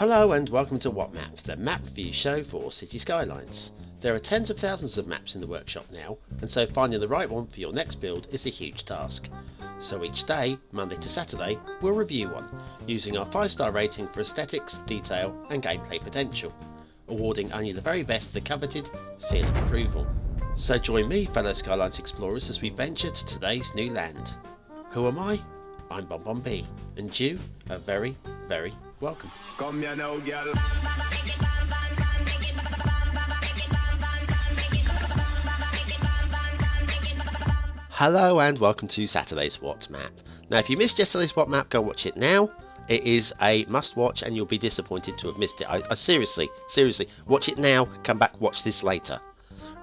Hello and welcome to What Map, the map review show for Cities Skylines. There are tens of thousands of maps in the workshop now, and so finding the right one for your next build is a huge task. So each day, Monday to Saturday, we'll review one, using our 5-star rating for aesthetics, detail and gameplay potential, awarding only the very best the coveted seal of approval. So join me, fellow Skylines explorers, as we venture to today's new land. Who am I? I'm BonBonB, and you are very, very welcome. Come here now, girl. Hello and welcome to Saturday's What Map. Now if you missed yesterday's What Map, go watch it now. It is a must watch and you'll be disappointed to have missed it. I seriously, watch it now, come back, watch this later.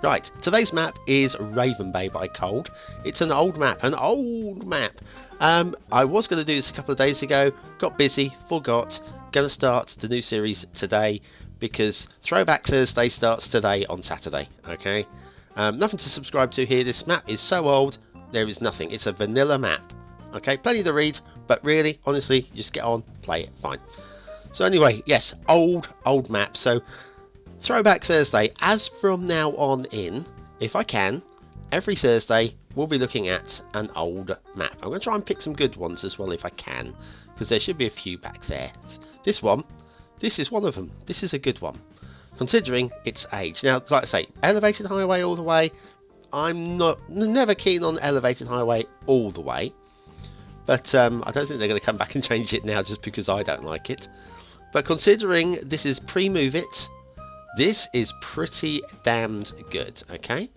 Right, today's map is Raven Bay by Kold. It's an old map, I was going to do this a couple of days ago, got busy, forgot, going to start the new series today because Throwback Thursday starts today on Saturday, okay? Nothing to subscribe to here, this map is so old, there is nothing, it's a vanilla map, okay? Plenty to read, but really, honestly, just get on, play it, fine. So anyway, yes, old map, so Throwback Thursday, as from now on in, if I can, every Thursday we'll be looking at an old map. I'm going to try and pick some good ones as well if I can, because there should be a few back there. This is one of them. This is a good one, considering its age. Now, like I say, elevated highway all the way. I'm never keen on elevated highway all the way, but I don't think they're going to come back and change it now just because I don't like it. But considering this is pre-move it, this is pretty damned good, okay?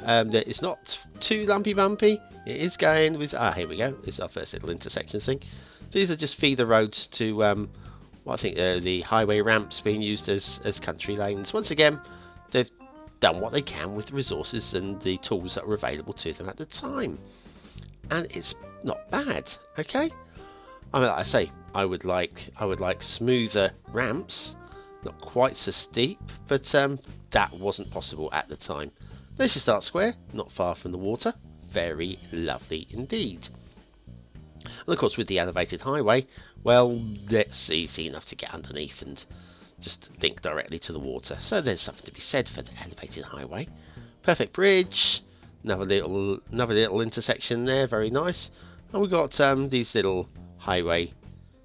It's not too lumpy bumpy. It is going with, here we go, this is our first little intersection thing. These are just feeder roads to, what I think the highway ramps being used as country lanes. Once again, they've done what they can with the resources and the tools that were available to them at the time. And it's not bad, okay? I mean, like I say, I would like smoother ramps. Not quite so steep, but that wasn't possible at the time. There's your start square, not far from the water. Very lovely indeed. And of course with the elevated highway, well, that's easy enough to get underneath and just link directly to the water. So there's something to be said for the elevated highway. Perfect bridge, another little intersection there, very nice. And we've got these little highway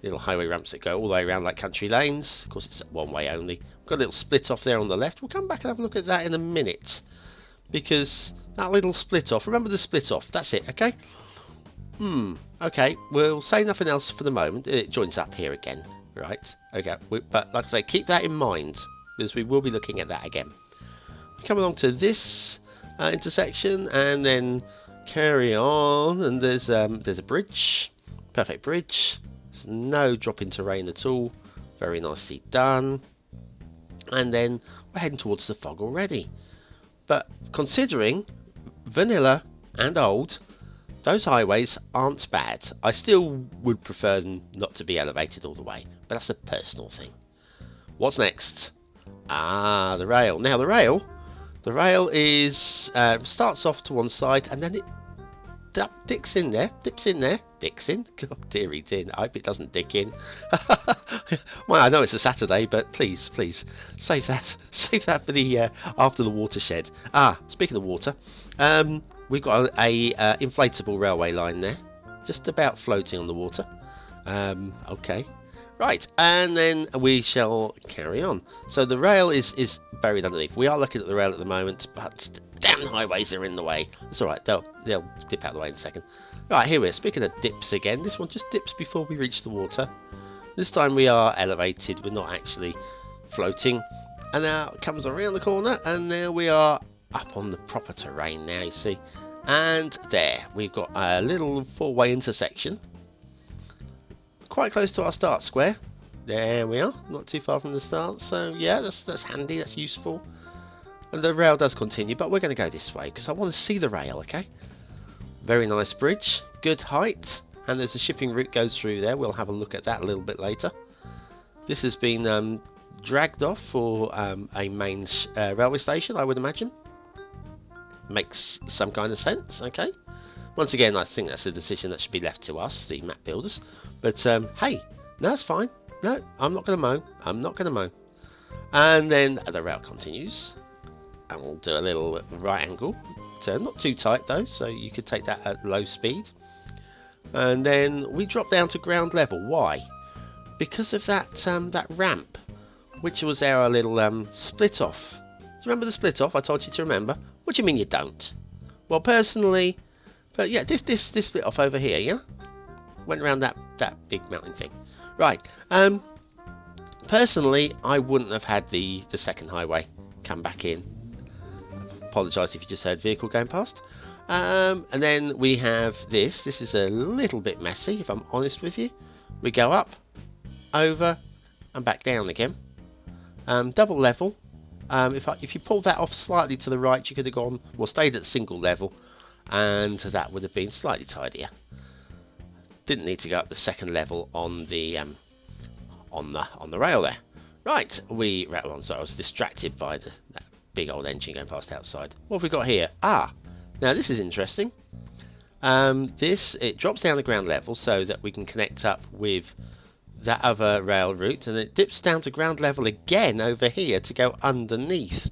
ramps that go all the way around like country lanes. Of course it's one way only. We've got a little split off there on the left. We'll come back and have a look at that in a minute, because that little split off, remember the split off, that's it, okay? Okay, we'll say nothing else for the moment. It joins up here again, right? Okay, but like I say, keep that in mind, because we will be looking at that again. We come along to this intersection and then carry on, and there's a bridge, perfect bridge. No drop in terrain at all, very nicely done. And then we're heading towards the fog already, but considering vanilla and old, those highways aren't bad. I still would prefer them not to be elevated all the way, but that's a personal thing. What's next? The rail. Now the rail is starts off to one side and then it dips in. God dearie dear, I hope it doesn't dick in. Well, I know it's a Saturday, but please save that for the after the watershed. Speaking of water, we've got a inflatable railway line there, just about floating on the water. Okay, right, and then we shall carry on. So the rail is buried underneath. We are looking at the rail at the moment, but damn highways are in the way. It's alright, they'll dip out of the way in a second. Right, here we are. Speaking of dips again, this one just dips before we reach the water. This time we are elevated, we're not actually floating. And now it comes around the corner, and there we are up on the proper terrain now, you see. And there, we've got a little four-way intersection. Quite close to our start square. There we are, not too far from the start. So yeah, that's handy, that's useful. And the rail does continue, but we're going to go this way because I want to see the rail, okay? Very nice bridge, good height, and there's a shipping route goes through there. We'll have a look at that a little bit later. This has been dragged off for a main railway station, I would imagine. Makes some kind of sense, okay? Once again, I think that's a decision that should be left to us, the map builders. But hey, no, that's fine. No, I'm not going to mow. I'm not going to mow. And then the rail continues. And we'll do a little right angle turn. Not too tight though, so you could take that at low speed. And then we drop down to ground level. Why? Because of that that ramp, which was our little split off. Do you remember the split off? I told you to remember. What do you mean you don't? Well, personally, but yeah, this split off over here, yeah, went around that big mountain thing, right? Personally, I wouldn't have had the second highway come back in. Apologise if you just heard vehicle going past. And then we have this. This is a little bit messy, if I'm honest with you. We go up, over, and back down again. Double level. If you pulled that off slightly to the right, you could have gone, well, stayed at single level, and that would have been slightly tidier. Didn't need to go up the second level on the rail there. Right, we rattle on. So I was distracted by that big old engine going past outside. What have we got here? Ah, now this is interesting. It drops down to ground level so that we can connect up with that other rail route, and it dips down to ground level again over here to go underneath.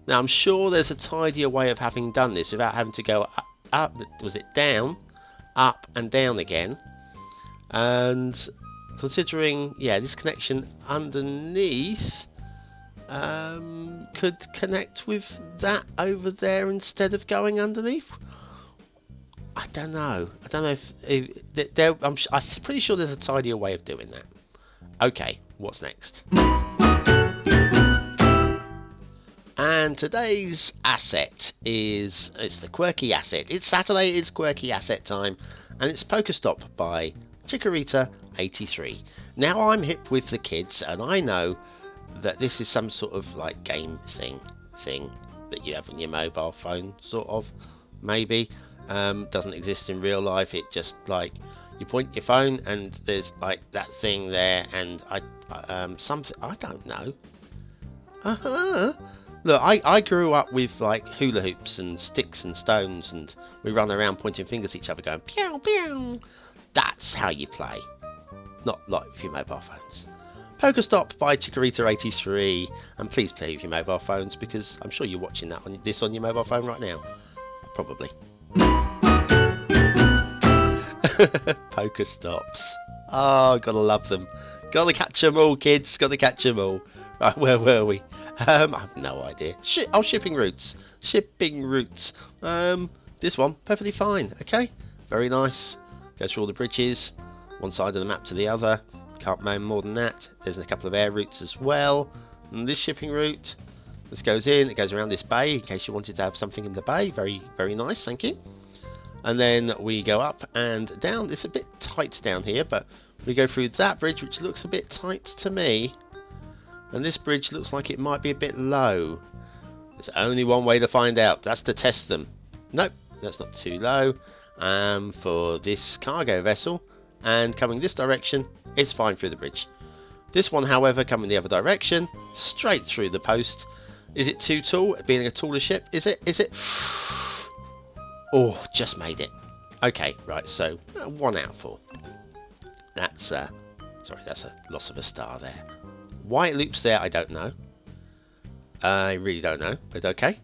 Now I'm sure there's a tidier way of having done this without having to go up, was it down, up and down again. And considering, yeah, this connection underneath could connect with that over there instead of going underneath. I don't know if I'm pretty sure there's a tidier way of doing that. Okay, what's next? And today's asset it's the Quirky asset. It's Saturday, it's Quirky asset time, and it's PokéStop by Chikorita83. Now I'm hip with the kids, and I know that this is some sort of like game thing that you have on your mobile phone, sort of, maybe. Doesn't exist in real life. It just like you point your phone and there's like that thing there, and something I don't know. Look, I grew up with like hula hoops and sticks and stones, and we run around pointing fingers at each other going pew pew. That's how you play, not like with your mobile phones. PokéStop by Chikorita83, and please play with your mobile phones, because I'm sure you're watching this on your mobile phone right now. Probably. PokéStops. Oh, gotta love them. Gotta catch them all, kids. Gotta catch them all. Right, where were we? I have no idea. Shipping routes. Shipping routes. This one, perfectly fine. Okay, very nice. Goes through all the bridges, one side of the map to the other. Can't moan more than that. There's a couple of air routes as well. And this shipping route, this goes in. It goes around this bay in case you wanted to have something in the bay. Very, very nice. Thank you. And then we go up and down. It's a bit tight down here, but we go through that bridge, which looks a bit tight to me. And this bridge looks like it might be a bit low. There's only one way to find out. That's to test them. Nope, that's not too low. For this cargo vessel, and coming this direction, it's fine through the bridge. This one, however, coming the other direction, straight through the post. Is it too tall? Being a taller ship? Is it? Oh, just made it. Okay, right, so 1 out of 4. That's sorry, that's a loss of a star there. Why it loops there, I don't know. I really don't know, but okay.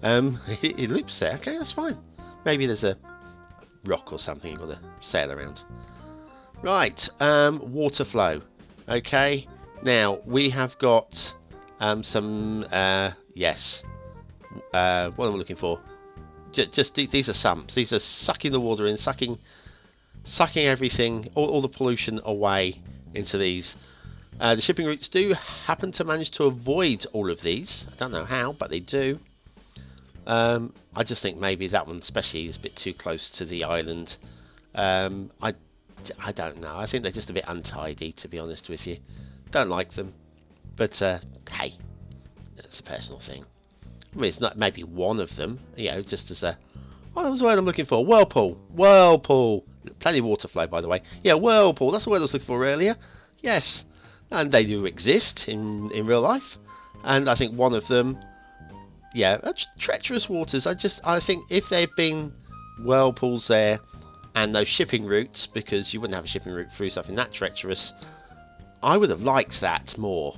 It loops there. Okay, that's fine. Maybe there's a rock or something you've got to sail around. Right, water flow. Okay, now we have got some, yes. What am I looking for? Just these are sumps. These are sucking the water in, sucking everything, all the pollution away into these. The shipping routes do happen to manage to avoid all of these. I don't know how, but they do. I just think maybe that one especially is a bit too close to the island. I don't know. I think they're just a bit untidy, to be honest with you. Don't like them. But, hey, that's a personal thing. I mean, it's not maybe one of them, you know, just as a... Oh, that was the word I'm looking for. Whirlpool. Whirlpool. Plenty of water flow, by the way. Yeah, whirlpool. That's the word I was looking for earlier. Yes. And they do exist in real life. And I think one of them... Yeah, treacherous waters. I think if there had been whirlpools there and those shipping routes, because you wouldn't have a shipping route through something that treacherous, I would have liked that more.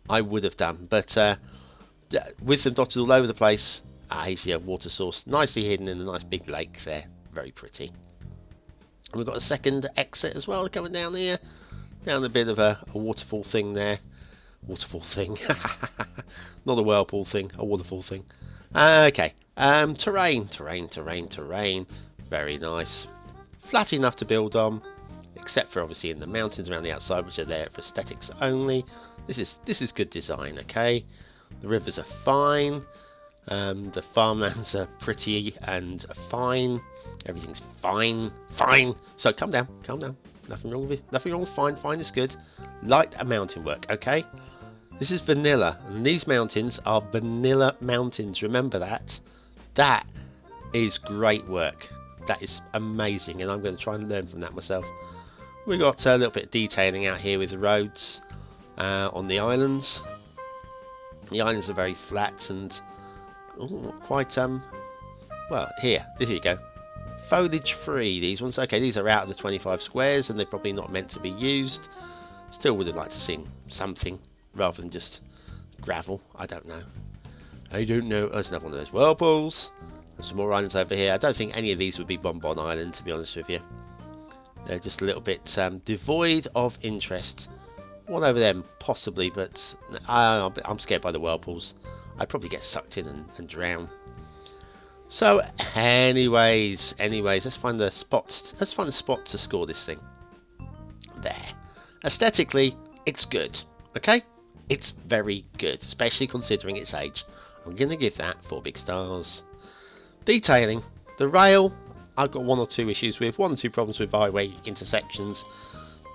I would have done, but with them dotted all over the place. Here's your water source, nicely hidden in a nice big lake there. Very pretty. And we've got a second exit as well coming down here. Down a bit of a waterfall thing there. Waterfall thing. Not a whirlpool thing, a waterfall thing. Okay. Terrain. Very nice. Flat enough to build on, except for obviously in the mountains around the outside, which are there for aesthetics only. This is good design, okay? The rivers are fine. The farmlands are pretty and fine. Everything's fine. So calm down. Nothing wrong with it. Nothing wrong with fine. Fine is good. Light and mountain work, okay? This is vanilla, and these mountains are vanilla mountains. Remember that. That is great work. That is amazing, and I'm going to try and learn from that myself. We've got a little bit of detailing out here with the roads on the islands. The islands are very flat and quite well, here you go. Foliage free, these ones. Okay, these are out of the 25 squares, and they're probably not meant to be used. Still would have liked to see something rather than just gravel. I don't know. There's another one of those whirlpools. There's some more islands over here. I don't think any of these would be BonBon Island, to be honest with you. They're just a little bit devoid of interest. One over them, possibly, but I'm scared by the whirlpools. I'd probably get sucked in and drown. So, anyways, let's find the spot. Let's find a spot to score this thing. There. Aesthetically, it's good. Okay, it's very good, especially considering its age. I'm going to give that 4 big stars. Detailing, the rail, I've got 1 or 2 issues with, 1 or 2 problems with highway intersections.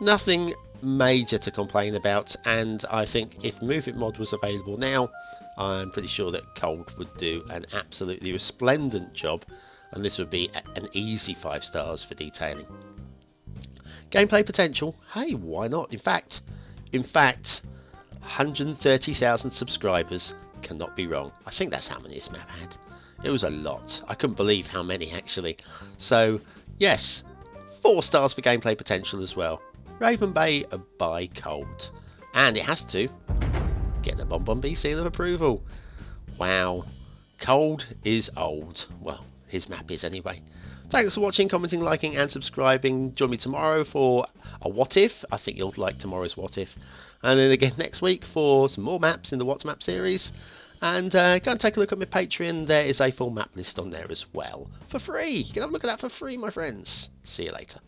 Nothing major to complain about, and I think if Move It Mod was available now, I'm pretty sure that Kold would do an absolutely resplendent job, and this would be an easy 5 stars for detailing. Gameplay potential, hey, why not? In fact, 130,000 subscribers cannot be wrong. I think that's how many this map had. It was a lot. I couldn't believe how many actually. So yes, 4 stars for gameplay potential as well. Raven Bay by Kold, and it has to get the BonBonB seal of approval. Wow, Kold is old. Well, his map is anyway. Thanks for watching, commenting, liking and subscribing. Join me tomorrow for a What If. I think you'll like tomorrow's What If. And then again next week for some more maps in the What's Map series. And go and take a look at my Patreon. There is a full map list on there as well. For free. You can have a look at that for free, my friends. See you later.